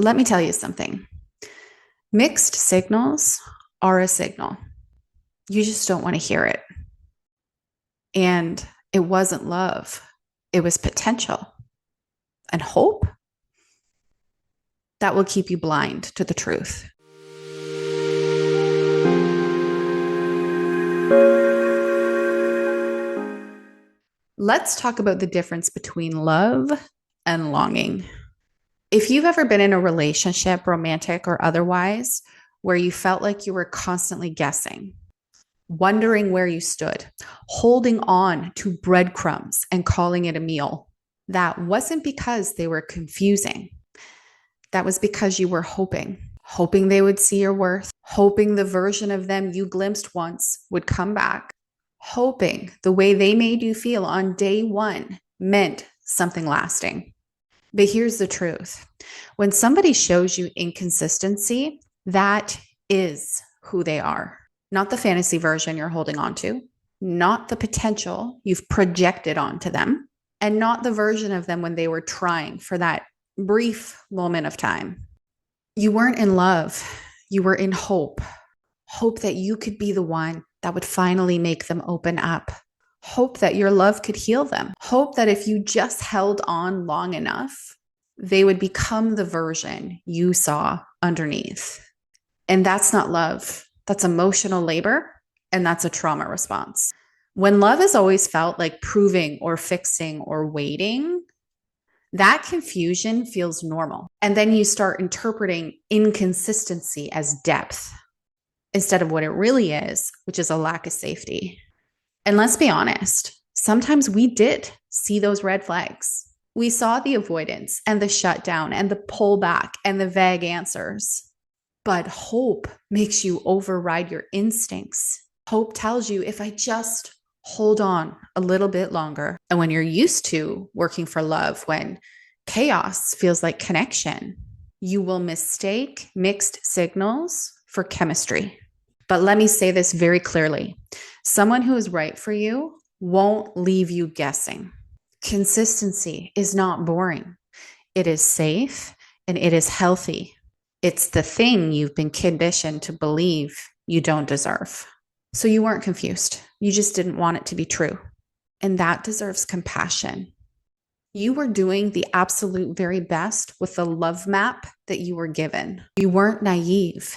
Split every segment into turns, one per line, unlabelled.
Let me tell you something. Mixed signals are a signal. You just don't want to hear it. And it wasn't love, it was potential and hope that will keep you blind to the truth. Let's talk about the difference between love and longing. If you've ever been in a relationship, romantic or otherwise, where you felt like you were constantly guessing, wondering where you stood, holding on to breadcrumbs and calling it a meal, that wasn't because they were confusing. That was because you were hoping they would see your worth, hoping the version of them you glimpsed once would come back, hoping the way they made you feel on day one meant something lasting. But here's the truth. When somebody shows you inconsistency, that is who they are. Not the fantasy version you're holding on to, not the potential you've projected onto them, and not the version of them when they were trying for that brief moment of time. You weren't in love. You were in hope. Hope that you could be the one that would finally make them open up. Hope that your love could heal them. Hope that if you just held on long enough, they would become the version you saw underneath. And that's not love. That's emotional labor, and that's a trauma response. When love has always felt like proving or fixing or waiting, that confusion feels normal. And then you start interpreting inconsistency as depth instead of what it really is, which is a lack of safety. And let's be honest, sometimes we did see those red flags. We saw the avoidance and the shutdown and the pullback and the vague answers. But hope makes you override your instincts. Hope tells you, if I just hold on a little bit longer. And when you're used to working for love, when chaos feels like connection, you will mistake mixed signals for chemistry. But let me say this very clearly. Someone who is right for you won't leave you guessing. Consistency is not boring. It is safe and it is healthy. It's the thing you've been conditioned to believe you don't deserve. So you weren't confused. You just didn't want it to be true. And that deserves compassion. You were doing the absolute very best with the love map that you were given. You weren't naive.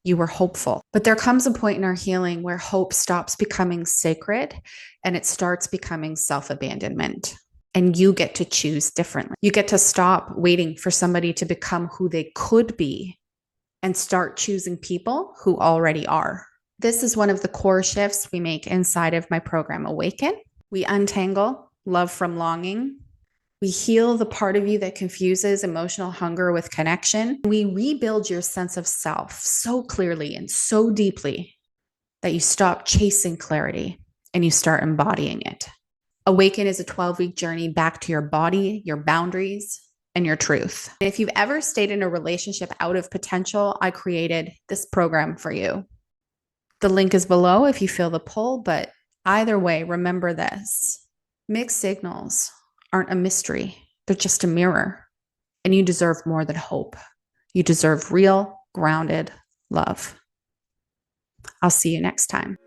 You were hopeful. But there comes a point in our healing where hope stops becoming sacred and it starts becoming self-abandonment. And you get to choose differently. You get to stop waiting for somebody to become who they could be and start choosing people who already are. This is one of the core shifts we make inside of my program, Awaken. We untangle love from longing. We heal the part of you that confuses emotional hunger with connection. We rebuild your sense of self so clearly and so deeply that you stop chasing clarity and you start embodying it. Awaken is a 12-week journey back to your body, your boundaries, and your truth. If you've ever stayed in a relationship out of potential, I created this program for you. The link is below if you feel the pull, but either way, remember this. Mixed signals aren't a mystery. They're just a mirror. And you deserve more than hope. You deserve real, grounded love. I'll see you next time.